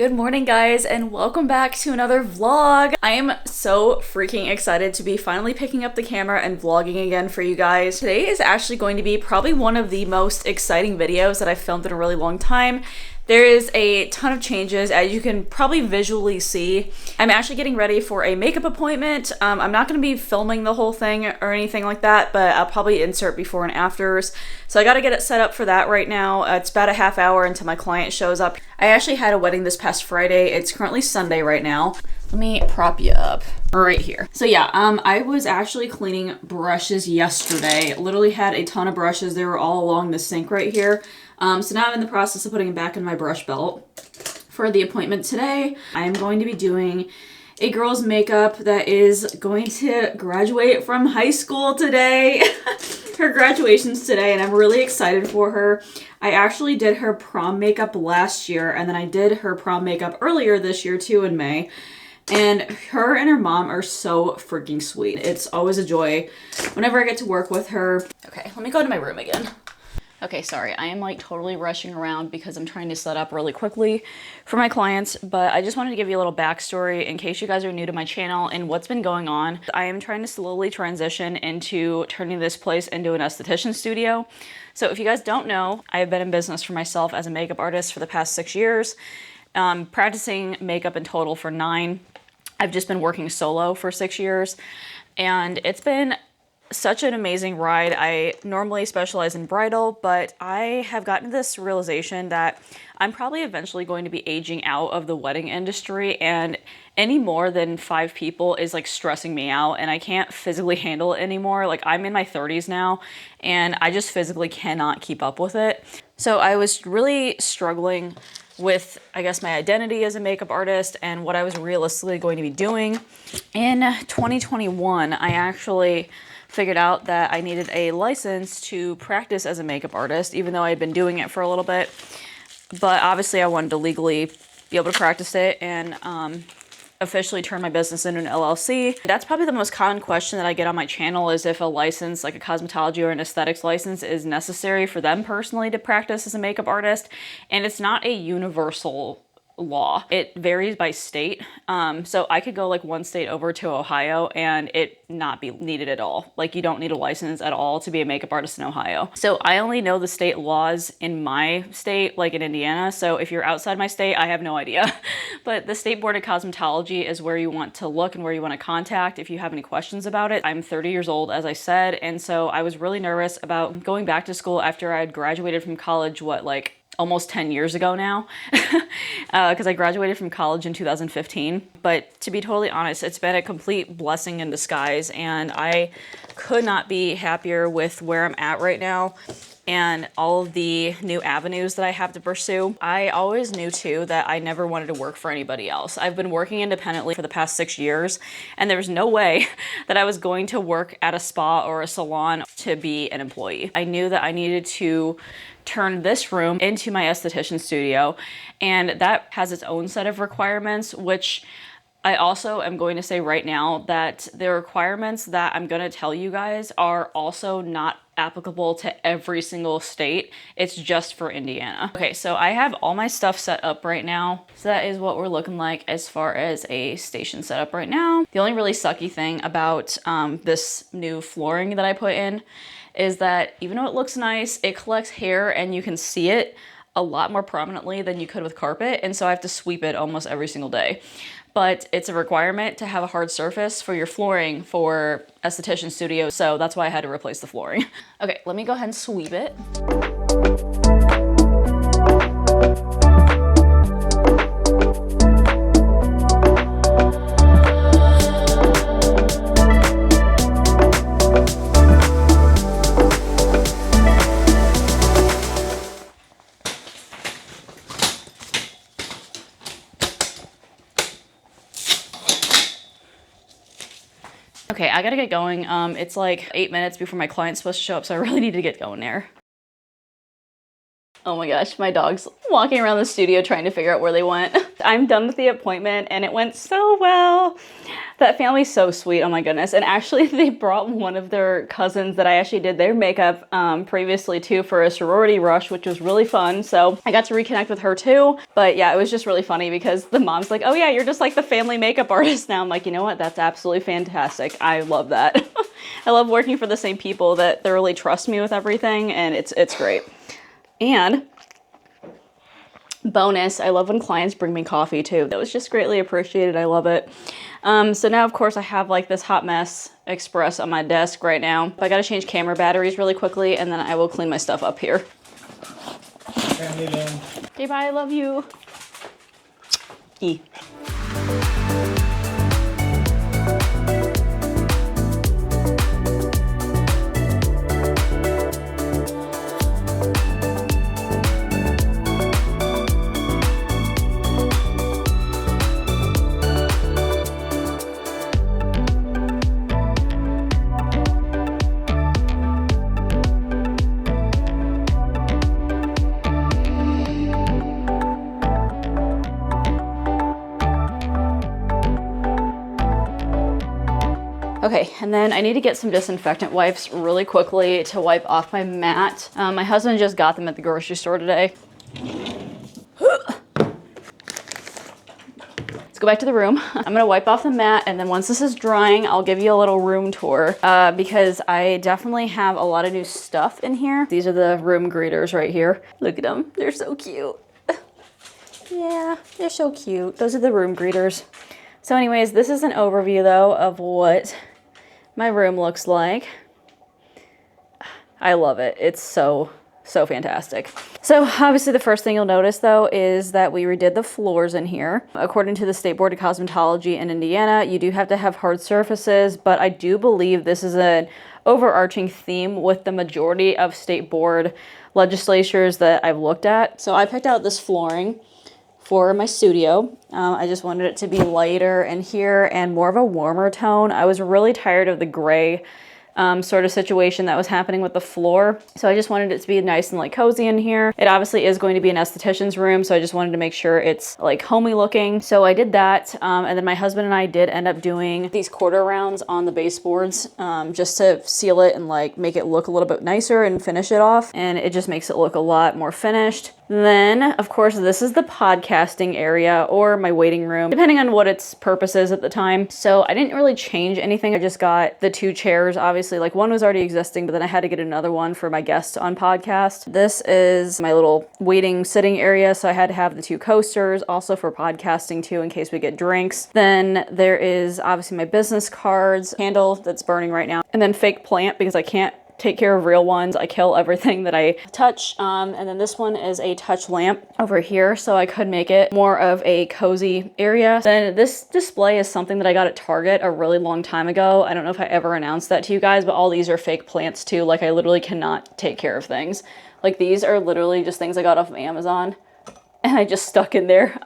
Good morning, guys, and welcome back to another vlog. I am so freaking excited to be finally picking up the camera and vlogging again for you guys. Today is actually going to be probably one of the most exciting videos that I've filmed in a really long time. There is a ton of changes, as you can probably visually see. I'm actually getting ready for a makeup appointment. I'm not going to be filming the whole thing or anything like that, but I'll probably insert before and afters. So I got to get it set up for that right now. It's about a half hour until my client shows up. I actually had a wedding this past Friday. It's currently Sunday right now. Let me prop you up right here. So yeah, I was actually cleaning brushes yesterday. Literally had a ton of brushes. They were all along the sink right here. So now I'm in the process of putting them back in my brush belt. For the appointment today, I am going to be doing a girl's makeup that is going to graduate from high school today. Her graduation's today, and I'm really excited for her. I actually did her prom makeup last year, and then I did her prom makeup earlier this year too in May. And her and her mom are so freaking sweet. It's always a joy whenever I get to work with her. Okay, let me go to my room again. Okay, sorry, I am like totally rushing around because I'm trying to set up really quickly for my clients, but I just wanted to give you a little backstory in case you guys are new to my channel and what's been going on. I am trying to slowly transition into turning this place into an esthetician studio. So if you guys don't know, I have been in business for myself as a makeup artist for the past 6 years, practicing makeup in total for 9. I've just been working solo for 6 years, and it's been such an amazing ride. I normally specialize in bridal, but I have gotten this realization that I'm probably eventually going to be aging out of the wedding industry, and any more than 5 people is like stressing me out, and I can't physically handle it anymore. Like, I'm in my 30s now, and I just physically cannot keep up with it. So I was really struggling with, I guess, my identity as a makeup artist and what I was realistically going to be doing. In 2021, I actually figured out that I needed a license to practice as a makeup artist, even though I had been doing it for a little bit. But obviously I wanted to legally be able to practice it and officially turn my business into an LLC. That's probably the most common question that I get on my channel, is if a license, like a cosmetology or an aesthetics license, is necessary for them personally to practice as a makeup artist. And it's not a universal law. It varies by state. So I could go like one state over to Ohio and it not be needed at all. Like, you don't need a license at all to be a makeup artist in Ohio. So I only know the state laws in my state, like in Indiana. So if you're outside my state, I have no idea. But the State Board of Cosmetology is where you want to look and where you want to contact if you have any questions about it. I'm 30 years old, as I said, and so I was really nervous about going back to school after I had graduated from college, like almost 10 years ago now, because I graduated from college in 2015. But to be totally honest, it's been a complete blessing in disguise, and I could not be happier with where I'm at right now and all of the new avenues that I have to pursue. I always knew too that I never wanted to work for anybody else. I've been working independently for the past 6 years, and there was no way that I was going to work at a spa or a salon to be an employee. I knew that I needed to turn this room into my esthetician studio, and that has its own set of requirements, which I also am going to say right now that the requirements that I'm going to tell you guys are also not applicable to every single state. It's just for Indiana. Okay, so I have all my stuff set up right now. So that is what we're looking like as far as a station setup right now. The only really sucky thing about this new flooring that I put in is that even though it looks nice, it collects hair and you can see it a lot more prominently than you could with carpet, and so I have to sweep it almost every single day. But it's a requirement to have a hard surface for your flooring for esthetician studios, so that's why I had to replace the flooring. Okay, let me go ahead and sweep it. Okay, I gotta get going. It's like 8 minutes before my client's supposed to show up, so I really need to get going there. Oh my gosh, my dog's walking around the studio trying to figure out where they went. I'm done with the appointment and it went so well. That family's so sweet, oh my goodness. And actually they brought one of their cousins that I actually did their makeup previously too for a sorority rush, which was really fun. So I got to reconnect with her too. But yeah, it was just really funny because the mom's like, oh yeah, you're just like the family makeup artist now. I'm like, you know what? That's absolutely fantastic. I love that. I love working for the same people that thoroughly trust me with everything, and it's great. And bonus, I love when clients bring me coffee too. That was just greatly appreciated. I love it. So now of course I have like this hot mess express on my desk right now. I gotta change camera batteries really quickly and then I will clean my stuff up here. Okay, bye, I love you. E. Okay, and then I need to get some disinfectant wipes really quickly to wipe off my mat. My husband just got them at the grocery store today. Let's go back to the room. I'm gonna wipe off the mat and then once this is drying, I'll give you a little room tour because I definitely have a lot of new stuff in here. These are the room greeters right here. Look at them, they're so cute. Yeah, they're so cute. Those are the room greeters. So anyways, this is an overview though of what my room looks like. I love it. It's so fantastic. So obviously the first thing you'll notice though is that we redid the floors in here. According to the State Board of Cosmetology in Indiana, you do have to have hard surfaces, but I do believe this is an overarching theme with the majority of state board legislatures that I've looked at. So I picked out this flooring for my studio. I just wanted it to be lighter in here and more of a warmer tone. I was really tired of the gray sort of situation that was happening with the floor. So I just wanted it to be nice and like cozy in here. It obviously is going to be an esthetician's room, so I just wanted to make sure it's like homey looking. So I did that. And then my husband and I did end up doing these quarter rounds on the baseboards just to seal it and like make it look a little bit nicer and finish it off. And it just makes it look a lot more finished. Then, of course, this is the podcasting area or my waiting room, depending on what its purpose is at the time. So I didn't really change anything. I just got the two chairs. Obviously, like one was already existing, but then I had to get another one for my guests on podcast. This is my little waiting sitting area. So I had to have the two coasters also for podcasting too, in case we get drinks. Then there is obviously my business cards, candle that's burning right now, and then fake plant because I can't take care of real ones. I kill everything that I touch. And then this one is a touch lamp over here, so I could make it more of a cozy area. Then this display is something that I got at Target a really long time ago. I don't know if I ever announced that to you guys, but all these are fake plants too. Like I literally cannot take care of things. Like these are literally just things I got off of Amazon and I just stuck in there.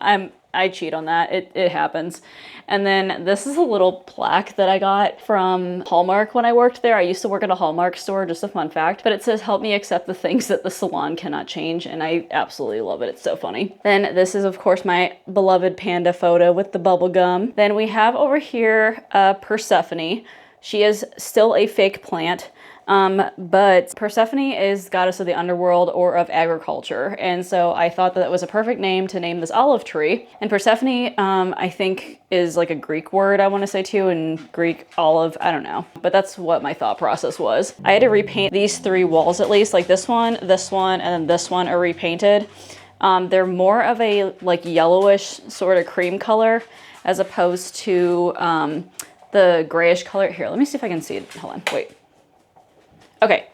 I cheat on that. It happens. And then this is a little plaque that I got from Hallmark when I worked there. I used to work at a Hallmark store, just a fun fact, but it says, help me accept the things that the salon cannot change. And I absolutely love it. It's so funny. Then this is of course my beloved panda photo with the bubble gum. Then we have over here Persephone. She is still a fake plant. But Persephone is goddess of the underworld or of agriculture. And so I thought that was a perfect name to name this olive tree. And Persephone, I think is like a Greek word, I want to say too, and Greek olive, I don't know. But that's what my thought process was. I had to repaint these three walls at least, like this one, and then this one are repainted. They're more of a like yellowish sort of cream color as opposed to the grayish color. Here, let me see if I can see it. Hold on, wait. Okay,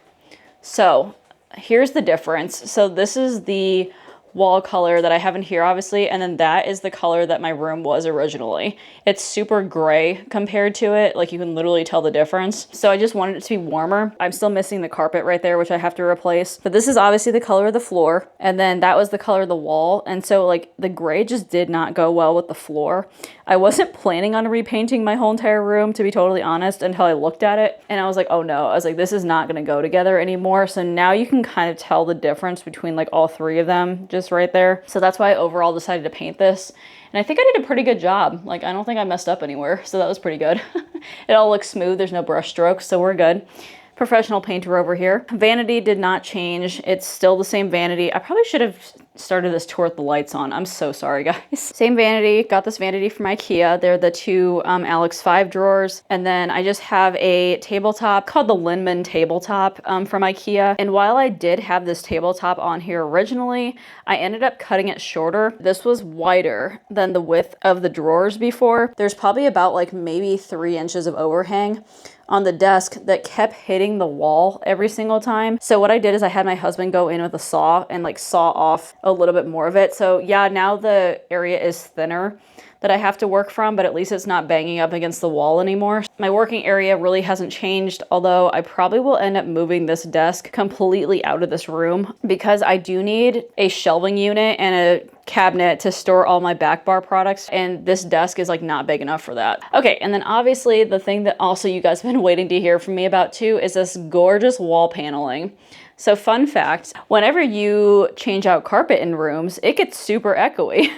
so here's the difference. So this is the wall color that I have in here, obviously, and then that is the color that my room was originally. It's super gray compared to it. Like, you can literally tell the difference. So I just wanted it to be warmer. I'm still missing the carpet right there, which I have to replace. But this is obviously the color of the floor, and then that was the color of the wall. And so like the gray just did not go well with the floor. I wasn't planning on repainting my whole entire room, to be totally honest, until I looked at it and I was like, oh no, I was like, this is not gonna go together anymore. So now you can kind of tell the difference between like all three of them just right there. So that's why I overall decided to paint this. And I think I did a pretty good job. Like, I don't think I messed up anywhere. So that was pretty good. It all looks smooth. There's no brush strokes, so we're good. Professional painter over here. Vanity did not change. It's still the same vanity. I probably should have started this tour with the lights on. I'm so sorry, guys. Same vanity. Got this vanity from IKEA. They're the two Alex 5 drawers. And then I just have a tabletop called the Linman tabletop from IKEA. And while I did have this tabletop on here originally, I ended up cutting it shorter. This was wider than the width of the drawers before. There's probably about like maybe 3 inches of overhang on the desk that kept hitting the wall every single time. So what I did is I had my husband go in with a saw and like saw off a little bit more of it. So yeah, now the area is thinner that I have to work from, but at least it's not banging up against the wall anymore. My working area really hasn't changed, although I probably will end up moving this desk completely out of this room because I do need a shelving unit and a cabinet to store all my back bar products, and this desk is like not big enough for that. Okay, and then obviously the thing that also you guys have been waiting to hear from me about too is this gorgeous wall paneling. So fun fact, whenever you change out carpet in rooms, it gets super echoey.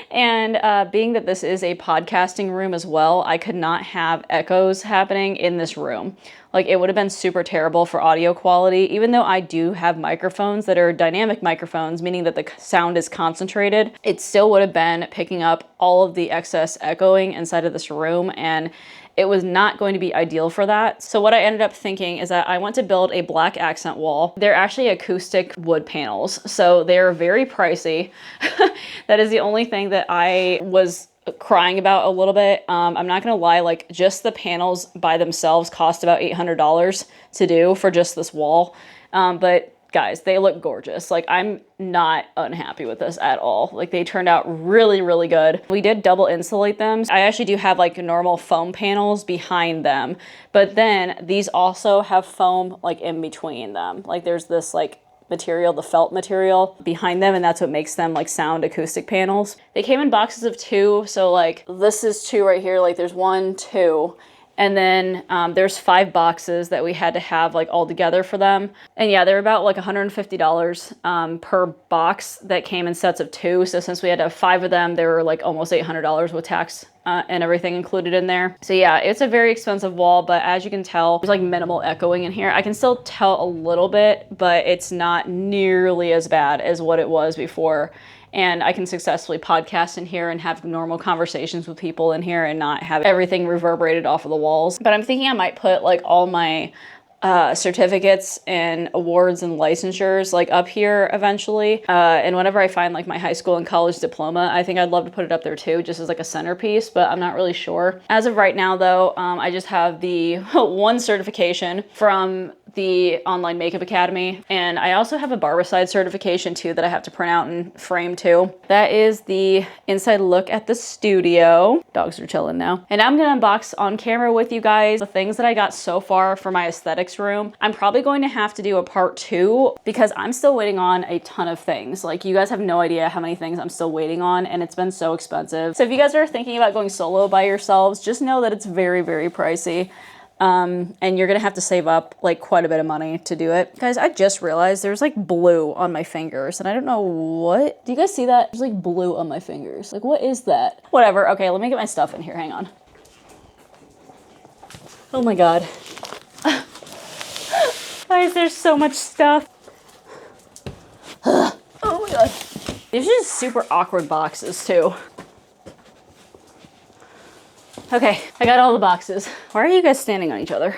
And being that this is a podcasting room as well, I could not have echoes happening in this room. Like, it would have been super terrible for audio quality, even though I do have microphones that are dynamic microphones, meaning that the sound is concentrated. It still would have been picking up all of the excess echoing inside of this room, and it was not going to be ideal for that. So what I ended up thinking is that I want to build a black accent wall. They're actually acoustic wood panels, so they're very pricey. That is the only thing that I was crying about a little bit. I'm not gonna lie, like just the panels by themselves cost about $800 to do for just this wall. But guys, they look gorgeous. Like, I'm not unhappy with this at all. Like, they turned out really, really good. We did double insulate them. I actually do have like normal foam panels behind them, but then these also have foam like in between them. Like, there's this like material, the felt material behind them, and that's what makes them like sound acoustic panels. They came in boxes of 2, so like this is 2 right here, like there's 1, 2, and then there's 5 boxes that we had to have like all together for them. And yeah, they're about like $150 per box that came in sets of 2. So since we had to have 5 of them, they were like almost $800 with tax and everything included in there. So yeah, it's a very expensive wall, but as you can tell, there's like minimal echoing in here. I can still tell a little bit, but it's not nearly as bad as what it was before. And I can successfully podcast in here and have normal conversations with people in here and not have everything reverberated off of the walls. But I'm thinking I might put like all my certificates and awards and licensures like up here eventually. And whenever I find like my high school and college diploma, I think I'd love to put it up there too, just as like a centerpiece, but I'm not really sure. As of right now though, I just have the one certification from the Online Makeup Academy. And I also have a Barbicide certification too that I have to print out and frame too. That is the inside look at the studio. Dogs are chilling now. And I'm gonna unbox on camera with you guys the things that I got so far for my aesthetics room. I'm probably going to have to do a part 2 because I'm still waiting on a ton of things. Like, you guys have no idea how many things I'm still waiting on, and it's been so expensive. So if you guys are thinking about going solo by yourselves, just know that it's very, very pricey. And you're gonna have to save up like quite a bit of money to do it. Guys, I just realized there's like blue on my fingers and I don't know what. Do you guys see that? There's like blue on my fingers. Like, what is that? Whatever. Okay, let me get my stuff in here. Hang on. Oh my God. Guys, there's so much stuff. Oh my God. These are just super awkward boxes too. Okay, I got all the boxes. Why are you guys standing on each other?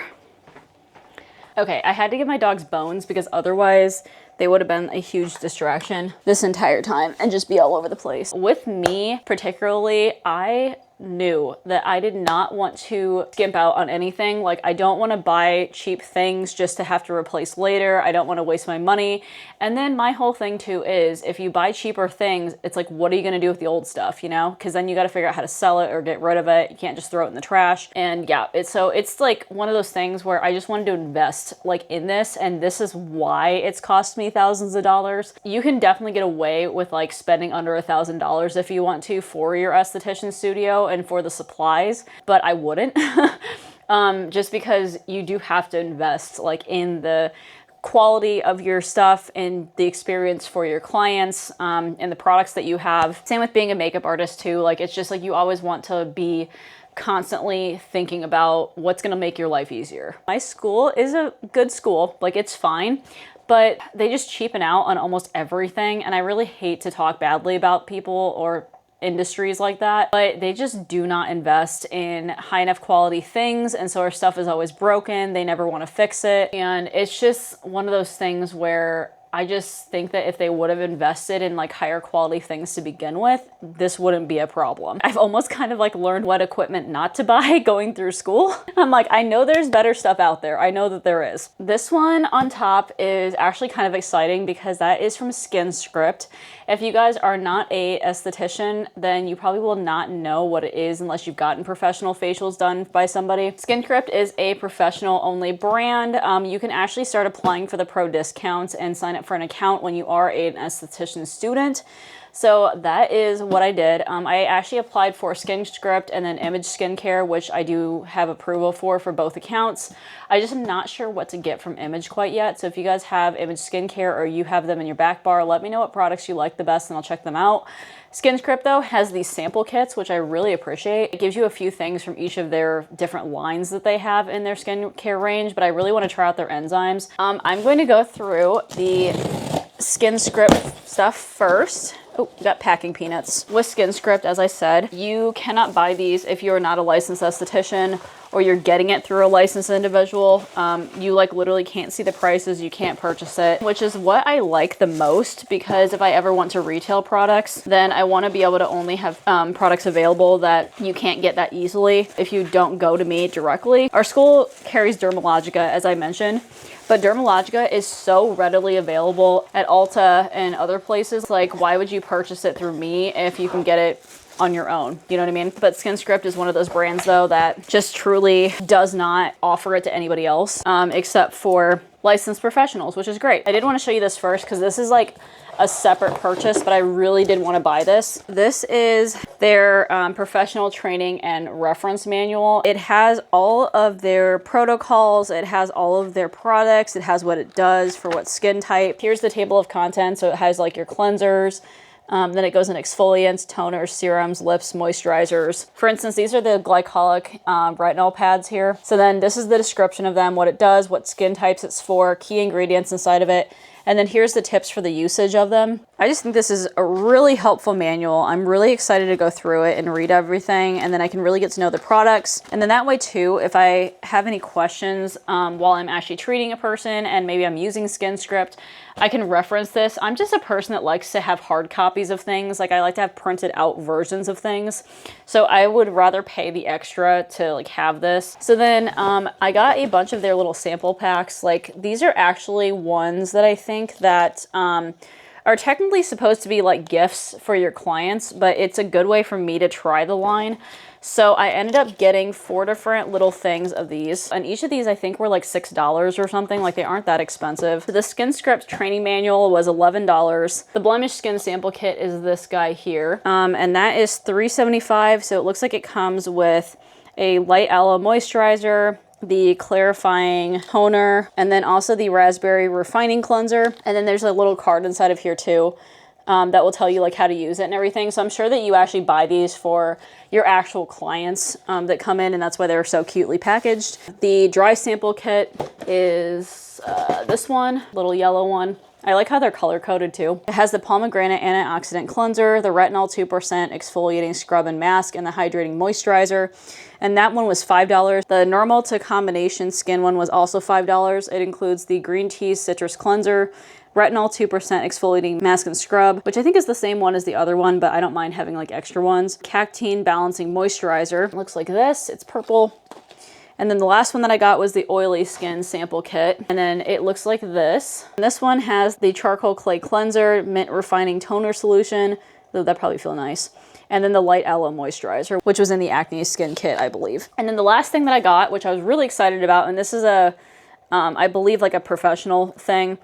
Okay, I had to give my dogs bones because otherwise they would have been a huge distraction this entire time and just be all over the place. With me particularly, I knew that I did not want to skimp out on anything. Like, I don't want to buy cheap things just to have to replace later. I don't want to waste my money. And then my whole thing too is, if you buy cheaper things, it's like, what are you going to do with the old stuff, you know? Because then you got to figure out how to sell it or get rid of it. You can't just throw it in the trash. And yeah, it's like one of those things where I just wanted to invest like in this, and this is why it's cost me thousands of dollars. You can definitely get away with like spending under $1,000 if you want to for your esthetician studio and for the supplies, but I wouldn't. Just because you do have to invest like in the quality of your stuff and the experience for your clients, and the products that you have. Same with being a makeup artist too. Like, it's just like you always want to be constantly thinking about what's going to make your life easier. My school is a good school, like it's fine, but they just cheapen out on almost everything. And I really hate to talk badly about people or industries like that, but they just do not invest in high enough quality things. And so our stuff is always broken. They never want to fix it. And it's just one of those things where I just think that if they would have invested in like higher quality things to begin with, this wouldn't be a problem. I've almost kind of like learned what equipment not to buy going through school. I'm like, I know there's better stuff out there. I know that there is. This one on top is actually kind of exciting because that is from SkinScript. If you guys are not a esthetician, then you probably will not know what it is unless you've gotten professional facials done by somebody. SkinScript is a professional only brand. You can actually start applying for the pro discounts and sign up for an account when you are an esthetician student. So that is what I did. I actually applied for SkinScript and then Image Skincare, which I do have approval for both accounts. I just am not sure what to get from Image quite yet. So if you guys have Image Skincare or you have them in your back bar, let me know what products you like the best and I'll check them out. SkinScript though has these sample kits, which I really appreciate. It gives you a few things from each of their different lines that they have in their skincare range, but I really want to try out their enzymes. I'm going to go through the SkinScript stuff first. Oh, you got packing peanuts. With SkinScript, as I said, you cannot buy these if you're not a licensed esthetician or you're getting it through a licensed individual. You like literally can't see the prices, you can't purchase it, which is what I like the most, because if I ever want to retail products, then I want to be able to only have products available that you can't get that easily if you don't go to me directly. Our school carries Dermalogica, as I mentioned, but Dermalogica is so readily available at Ulta and other places. Like, why would you purchase it through me if you can get it on your own? You know what I mean? But SkinScript is one of those brands though that just truly does not offer it to anybody else, except for licensed professionals, which is great. I did want to show you this first because this is like a separate purchase, but I really did want to buy this. This is their professional training and reference manual. It has all of their protocols. It has all of their products. It has what it does for what skin type. Here's the table of contents. So it has like your cleansers. Then it goes in exfoliants, toners, serums, lips, moisturizers. For instance, these are the glycolic retinol pads here. So then this is the description of them, what it does, what skin types it's for, key ingredients inside of it. And then here's the tips for the usage of them. I just think this is a really helpful manual. I'm really excited to go through it and read everything, and then I can really get to know the products. And then that way too, if I have any questions while I'm actually treating a person and maybe I'm using SkinScript, I can reference this. I'm just a person that likes to have hard copies of things. Like, I like to have printed out versions of things. So I would rather pay the extra to like have this. So then I got a bunch of their little sample packs. Like, these are actually ones that I think that are technically supposed to be like gifts for your clients, but it's a good way for me to try the line. So I ended up getting 4 different little things of these, and each of these I think were like $6 or something. Like, they aren't that expensive. So the SkinScript training manual was $11. The Blemish Skin sample kit is this guy here, and that is $3.75. So it looks like it comes with a light aloe moisturizer, the clarifying toner, and then also the raspberry refining cleanser. And then there's a little card inside of here too that will tell you like how to use it and everything. So I'm sure that you actually buy these for your actual clients that come in, and that's why they're so cutely packaged. The dry sample kit is this one, little yellow one. I like how they're color coded too. It has the pomegranate antioxidant cleanser, the retinol 2% exfoliating scrub and mask, and the hydrating moisturizer. And that one was $5. The normal to combination skin one was also $5. It includes the green tea citrus cleanser, retinol 2% exfoliating mask and scrub, which I think is the same one as the other one, but I don't mind having like extra ones. Cactine balancing moisturizer. It looks like this. It's purple. And then the last one that I got was the oily skin sample kit. And then it looks like this. And this one has the charcoal clay cleanser, mint refining toner solution. That probably feel nice. And then the light aloe moisturizer, which was in the acne skin kit, I believe. And then the last thing that I got, which I was really excited about, and this is a, I believe like a professional thing,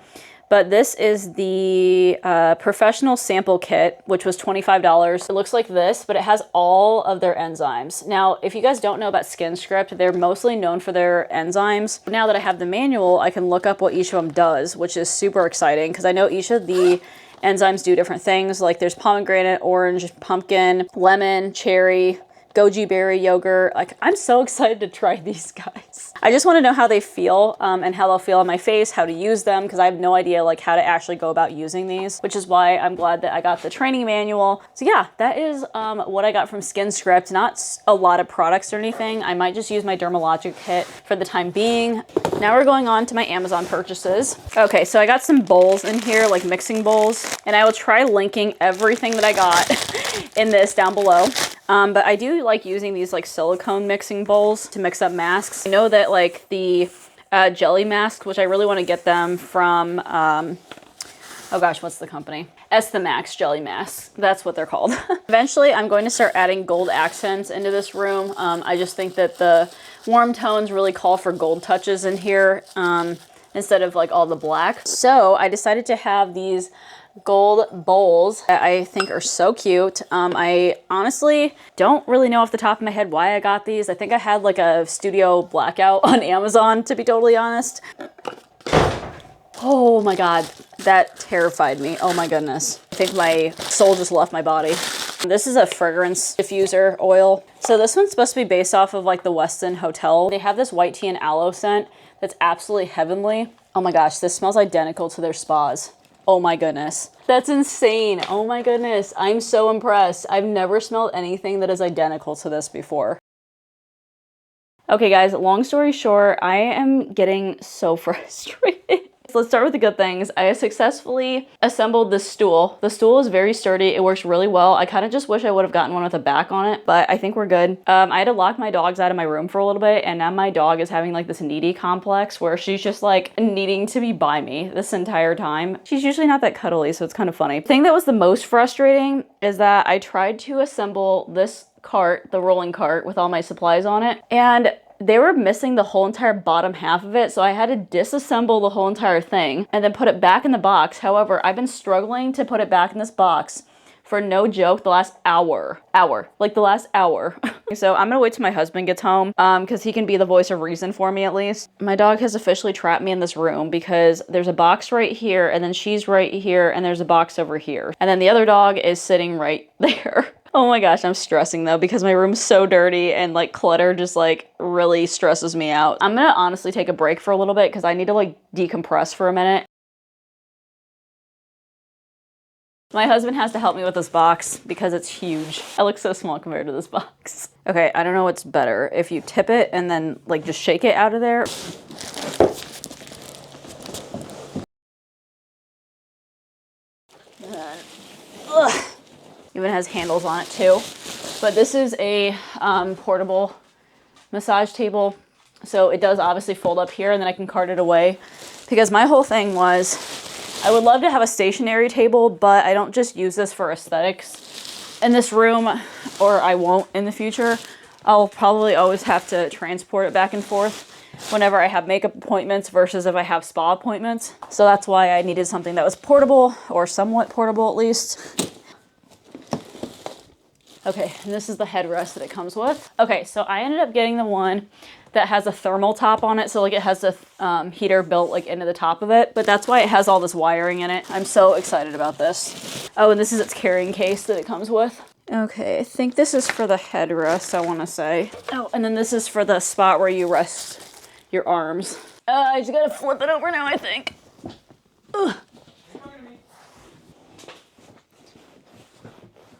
but this is the professional sample kit, which was $25. It looks like this, but it has all of their enzymes. Now, if you guys don't know about SkinScript, they're mostly known for their enzymes. Now that I have the manual, I can look up what each of them does, which is super exciting because I know each of the enzymes do different things. Like there's pomegranate, orange, pumpkin, lemon, cherry, goji berry yogurt. Like, I'm so excited to try these guys. I just want to know how they feel and how they'll feel on my face, how to use them, because I have no idea like how to actually go about using these, which is why I'm glad that I got the training manual. So yeah, that is what I got from SkinScript. Not a lot of products or anything. I might just use my Dermalogic kit for the time being. Now we're going on to my Amazon purchases. Okay, so I got some bowls in here, like mixing bowls, and I will try linking everything that I got in this down below. But I do like using these like silicone mixing bowls to mix up masks. I know that like the jelly masks, which I really want to get them from, oh gosh, what's the company? ESTHETICIAN jelly masks. That's what they're called. Eventually, I'm going to start adding gold accents into this room. I just think that the warm tones really call for gold touches in here instead of like all the black. So I decided to have these gold bowls that I think are so cute. I honestly don't really know off the top of my head why I got these. I think I had like a studio blackout on Amazon, to be totally honest. Oh my God, that terrified me. Oh my goodness. I think my soul just left my body. This is a fragrance diffuser oil. So this one's supposed to be based off of like the Westin Hotel. They have this white tea and aloe scent that's absolutely heavenly. Oh my gosh, this smells identical to their spas. Oh my goodness. That's insane. Oh my goodness. I'm so impressed. I've never smelled anything that is identical to this before. Okay guys, long story short, I am getting so frustrated. So let's start with the good things. I successfully assembled this stool. The stool is very sturdy. It works really well. I kind of just wish I would have gotten one with a back on it, but I think we're good. I had to lock my dogs out of my room for a little bit, and now my dog is having like this needy complex where she's just like needing to be by me this entire time. She's usually not that cuddly, so it's kind of funny. The thing that was the most frustrating is that I tried to assemble this cart, the rolling cart with all my supplies on it, and they were missing the whole entire bottom half of it, so I had to disassemble the whole entire thing and then put it back in the box. However, I've been struggling to put it back in this box for no joke the last hour. Like the last hour. So I'm gonna wait till my husband gets home because he can be the voice of reason for me at least. My dog has officially trapped me in this room because there's a box right here and then she's right here and there's a box over here. And then the other dog is sitting right there. Oh my gosh, I'm stressing though because my room's so dirty and like clutter just like really stresses me out. I'm gonna honestly take a break for a little bit because I need to like decompress for a minute. My husband has to help me with this box because it's huge. I look so small compared to this box. Okay, I don't know what's better. If you tip it and then like just shake it out of there. Ugh. Even has handles on it too. But this is a portable massage table. So it does obviously fold up here and then I can cart it away. Because my whole thing was, I would love to have a stationary table, but I don't just use this for aesthetics in this room, or I won't in the future. I'll probably always have to transport it back and forth whenever I have makeup appointments versus if I have spa appointments. So that's why I needed something that was portable, or somewhat portable at least. Okay, and this is the headrest that it comes with. Okay, so I ended up getting the one that has a thermal top on it. So like it has the heater built like into the top of it, but that's why it has all this wiring in it. I'm so excited about this. Oh, and this is its carrying case that it comes with. Okay, I think this is for the headrest, I wanna say. Oh, and then this is for the spot where you rest your arms. I just gotta flip it over now, I think. Ugh.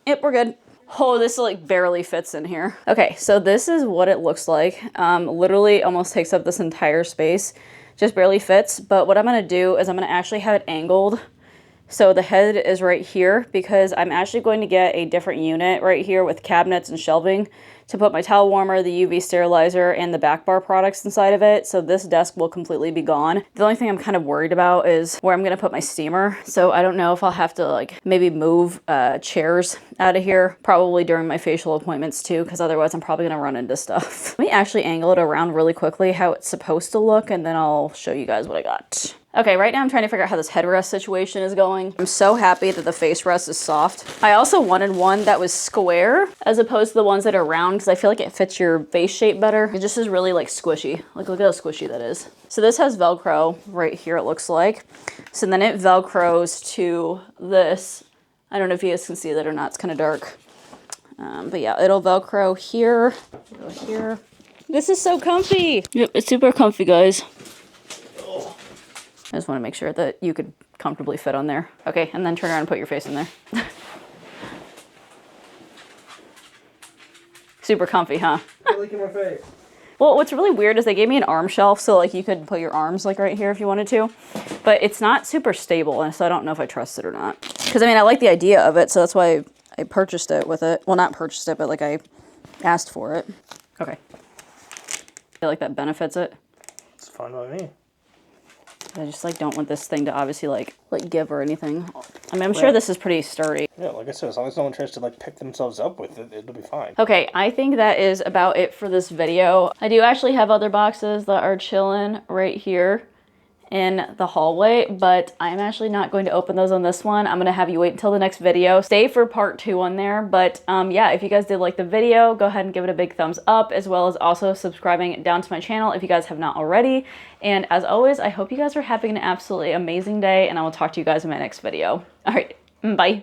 Yep, we're good. Oh, this like barely fits in here. Okay, so this is what it looks like. Literally almost takes up this entire space. just barely fits. But what I'm gonna do is I'm gonna actually have it angled. So the head is right here because I'm actually going to get a different unit right here with cabinets and shelving to put my towel warmer, the UV sterilizer, and the back bar products inside of it. So this desk will completely be gone. The only thing I'm kind of worried about is where I'm gonna put my steamer. So I don't know if I'll have to like maybe move chairs out of here, probably during my facial appointments too, because otherwise I'm probably gonna run into stuff. Let me actually angle it around really quickly how it's supposed to look, and then I'll show you guys what I got. Okay, right now I'm trying to figure out how this headrest situation is going. I'm so happy that the face rest is soft. I also wanted one that was square as opposed to the ones that are round because I feel like it fits your face shape better. It just is really like squishy. Like look at how squishy that is. So this has Velcro right here, it looks like. So then it Velcros to this. I don't know if you guys can see that or not, it's kind of dark. But yeah, it'll Velcro here, go here. This is so comfy. Yep, it's super comfy, guys. I just want to make sure that you could comfortably fit on there. Okay, and then turn around and put your face in there. Super comfy, huh? Look at my face. Well, what's really weird is they gave me an arm shelf, so like you could put your arms like right here if you wanted to, but it's not super stable, and so I don't know if I trust it or not. Because I mean, I like the idea of it, so that's why I purchased it with it. Well, not purchased it, but like I asked for it. Okay. I feel like that benefits it. It's fine by me. I just like don't want this thing to obviously like give or anything. I mean, I'm sure this is pretty sturdy. Yeah, like I said, as long as no one tries to like pick themselves up with it, it'll be fine. Okay, I think that is about it for this video. I do actually have other boxes that are chilling right here in the hallway, but I'm actually not going to open those on this one. I'm gonna have you wait until the next video. Stay for part 2 on there, but yeah, if you guys did like the video, go ahead and give it a big thumbs up, as well as also subscribing down to my channel if you guys have not already. And as always, I hope you guys are having an absolutely amazing day, and I will talk to you guys in my next video. All right, bye.